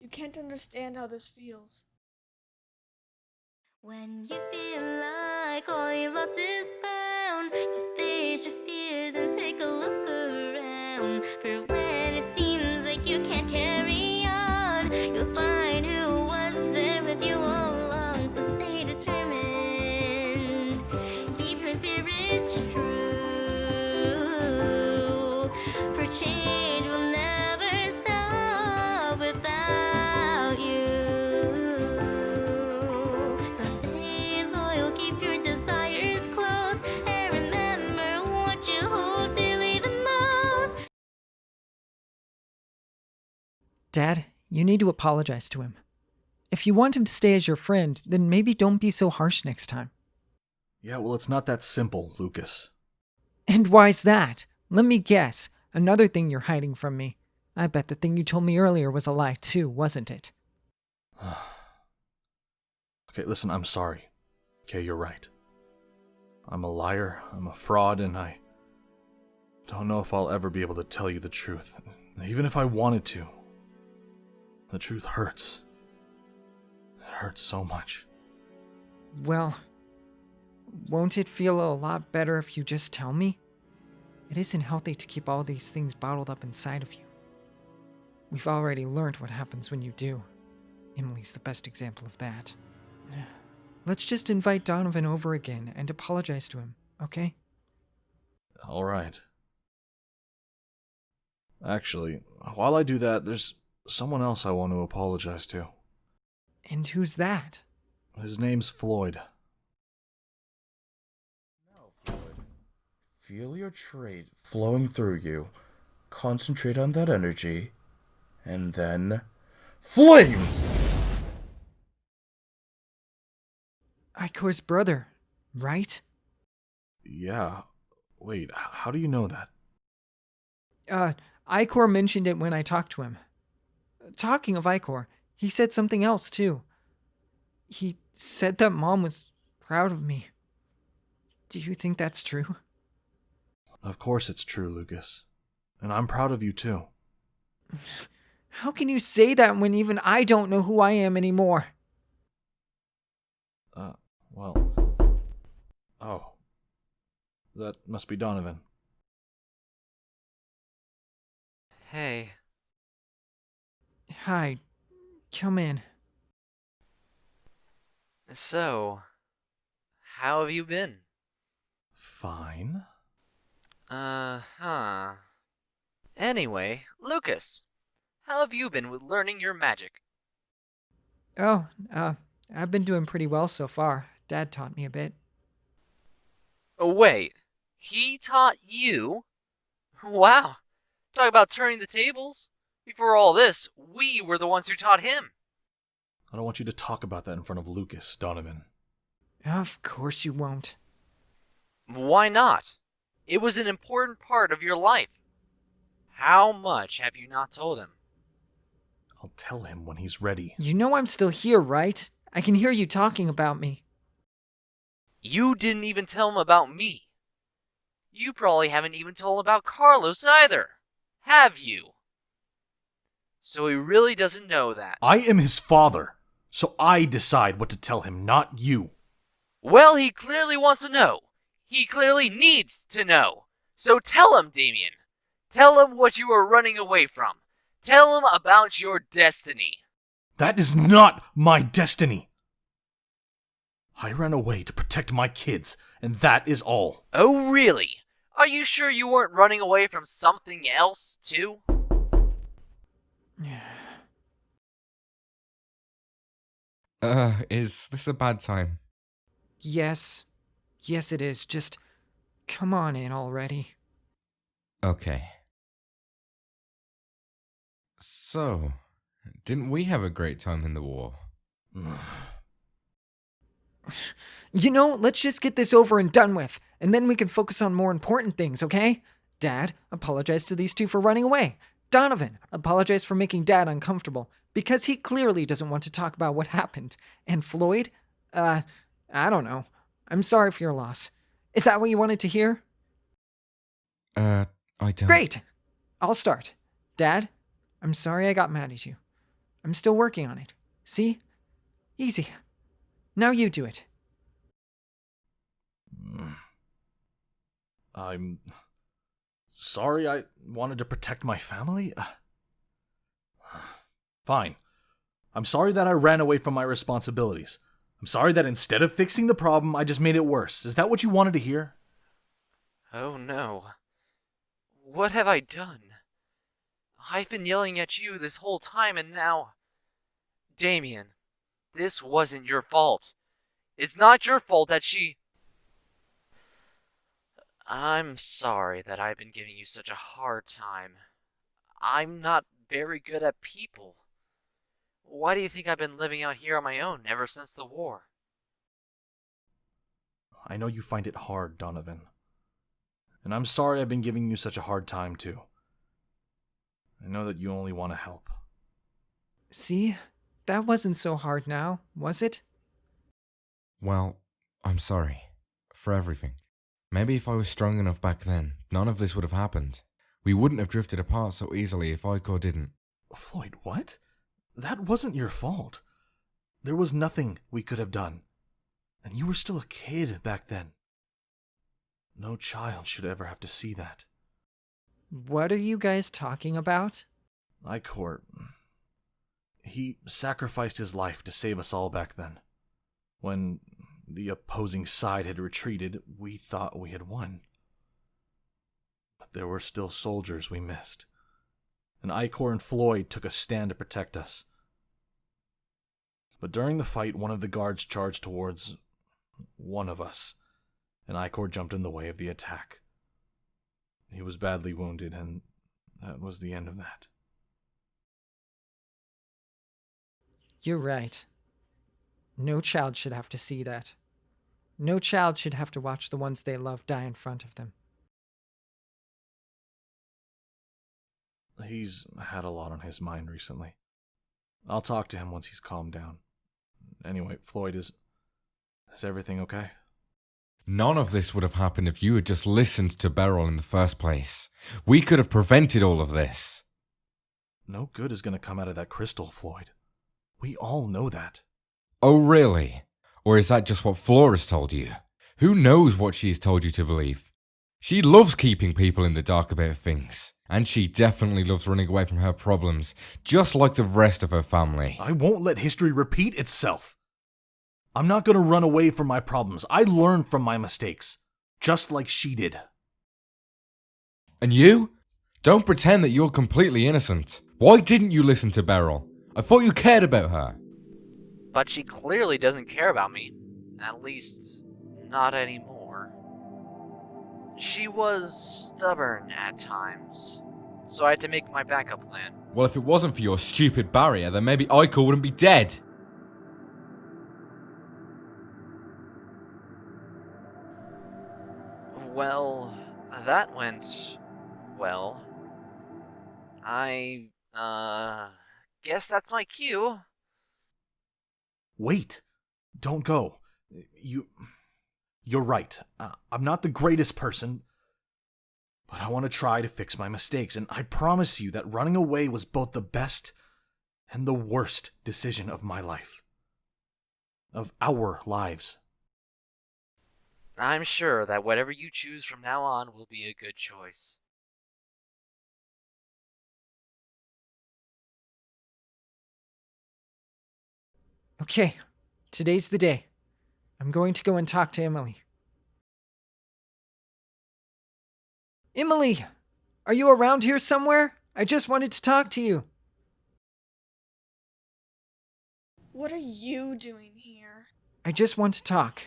You can't understand how this feels. When you feel like all you lost is found, just face your fears and take a look around. For when it seems like you can't carry on, you'll find who was there with you all along. So stay determined, keep your spirits true. For change will never stop without you. So stay loyal, keep your desires close, and remember what you hold dearly the most. Dad, you need to apologize to him. If you want him to stay as your friend, then maybe don't be so harsh next time. Yeah, well, it's not that simple, Lucas. And why's that? Let me guess. Another thing you're hiding from me. I bet the thing you told me earlier was a lie too, wasn't it? Okay, listen, I'm sorry. Okay, you're right. I'm a liar, I'm a fraud, and I don't know if I'll ever be able to tell you the truth. Even if I wanted to. The truth hurts. It hurts so much. Well, won't it feel a lot better if you just tell me? It isn't healthy to keep all these things bottled up inside of you. We've already learned what happens when you do. Emily's the best example of that. Let's just invite Donovan over again and apologize to him, okay? Alright. Actually, while I do that, there's someone else I want to apologize to. And who's that? His name's Floyd. Now, Floyd, feel your trait flowing through you. Concentrate on that energy. And then... flames! Ichor's brother, right? Yeah. Wait, how do you know that? Ichor mentioned it when I talked to him. Talking of Ichor, he said something else too. He said that Mom was proud of me. Do you think that's true? Of course it's true, Lucas. And I'm proud of you too. How can you say that when even I don't know who I am anymore? Well... Oh. That must be Donovan. Hey. Hi, come in. So, how have you been? Fine. Huh. Anyway, Lucas, how have you been with learning your magic? Oh, I've been doing pretty well so far. Dad taught me a bit. Oh, wait. He taught you? Wow. Talk about turning the tables. Before all this, we were the ones who taught him. I don't want you to talk about that in front of Lucas, Donovan. Of course you won't. Why not? It was an important part of your life. How much have you not told him? I'll tell him when he's ready. You know I'm still here, right? I can hear you talking about me. You didn't even tell him about me. You probably haven't even told him about Carlos either. Have you? So he really doesn't know that. I am his father, so I decide what to tell him, not you. Well, he clearly wants to know. He clearly needs to know. So tell him, Damien. Tell him what you are running away from. Tell him about your destiny. That is not my destiny. I ran away to protect my kids, and that is all. Oh, really? Are you sure you weren't running away from something else, too? Is this a bad time? Yes. Yes, it is. Just come on in already. Okay. So, didn't we have a great time in the war? You know, let's just get this over and done with, and then we can focus on more important things, okay? Dad, apologize to these two for running away. Donovan, apologize for making Dad uncomfortable, because he clearly doesn't want to talk about what happened. And Floyd, I don't know. I'm sorry for your loss. Is that what you wanted to hear? I don't... Great! I'll start. Dad, I'm sorry I got mad at you. I'm still working on it. See? Easy. Now you do it. I'm sorry. I wanted to protect my family. Fine. I'm sorry that I ran away from my responsibilities. I'm sorry that instead of fixing the problem, I just made it worse. Is that what you wanted to hear? Oh no. What have I done? I've been yelling at you this whole time and now... Damien, this wasn't your fault. It's not your fault that she... I'm sorry that I've been giving you such a hard time. I'm not very good at people. Why do you think I've been living out here on my own ever since the war? I know you find it hard, Donovan. And I'm sorry I've been giving you such a hard time, too. I know that you only want to help. See? That wasn't so hard now, was it? Well, I'm sorry. For everything. Maybe if I was strong enough back then, none of this would have happened. We wouldn't have drifted apart so easily if Ichor didn't. Floyd, what? That wasn't your fault. There was nothing we could have done. And you were still a kid back then. No child should ever have to see that. What are you guys talking about? Ichor... He sacrificed his life to save us all back then. When the opposing side had retreated, we thought we had won. But there were still soldiers we missed. And Ichor and Floyd took a stand to protect us. But during the fight, one of the guards charged towards one of us, and Ichor jumped in the way of the attack. He was badly wounded, and that was the end of that. You're right. No child should have to see that. No child should have to watch the ones they love die in front of them. He's had a lot on his mind recently. I'll talk to him once he's calmed down. Anyway, Floyd, is everything okay? None of this would have happened if you had just listened to Beryl in the first place. We could have prevented all of this. No good is going to come out of that crystal, Floyd. We all know that. Oh, really? Or is that just what Flora's told you? Who knows what she's told you to believe? She loves keeping people in the dark about things. And she definitely loves running away from her problems, just like the rest of her family. I won't let history repeat itself. I'm not going to run away from my problems. I learned from my mistakes, just like she did. And you? Don't pretend that you're completely innocent. Why didn't you listen to Beryl? I thought you cared about her. But she clearly doesn't care about me. At least, not anymore. She was stubborn at times, so I had to make my backup plan. Well, if it wasn't for your stupid barrier, then maybe Ichor wouldn't be dead. Well, that went well. I guess that's my cue. Wait. Don't go. You're right. I'm not the greatest person, but I want to try to fix my mistakes, and I promise you that running away was both the best and the worst decision of my life. Of our lives. I'm sure that whatever you choose from now on will be a good choice. Okay, today's the day. I'm going to go and talk to Emily. Emily! Are you around here somewhere? I just wanted to talk to you. What are you doing here? I just want to talk.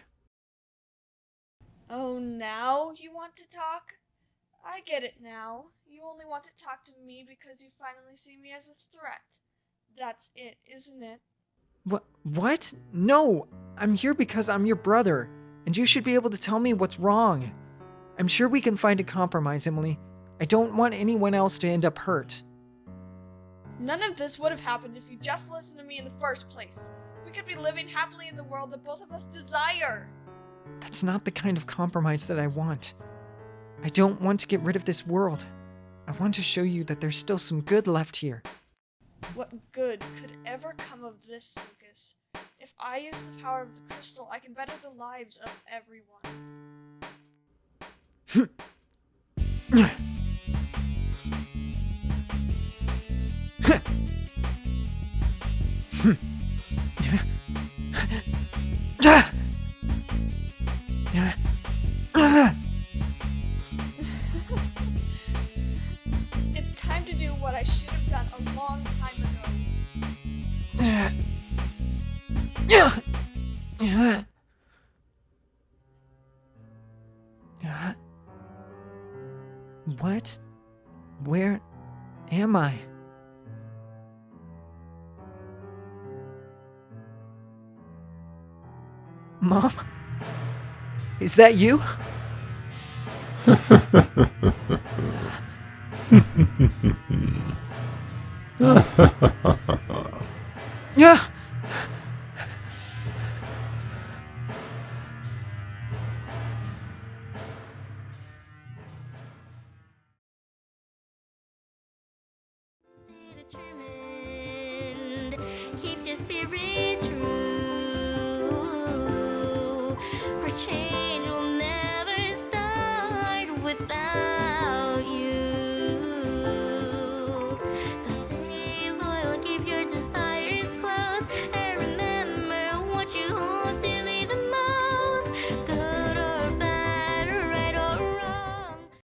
Oh, now you want to talk? I get it now. You only want to talk to me because you finally see me as a threat. That's it, isn't it? What? No! I'm here because I'm your brother, and you should be able to tell me what's wrong. I'm sure we can find a compromise, Emily. I don't want anyone else to end up hurt. None of this would have happened if you just listened to me in the first place. We could be living happily in the world that both of us desire. That's not the kind of compromise that I want. I don't want to get rid of this world. I want to show you that there's still some good left here. What good could ever come of this, Lucas? If I use the power of the crystal, I can better the lives of everyone. It's time to do what I should have done a long time ago. What? Where am I? Mom? Is that you? Yeah. Determined, keep your spirit true. For change will never start without you. So stay loyal, keep your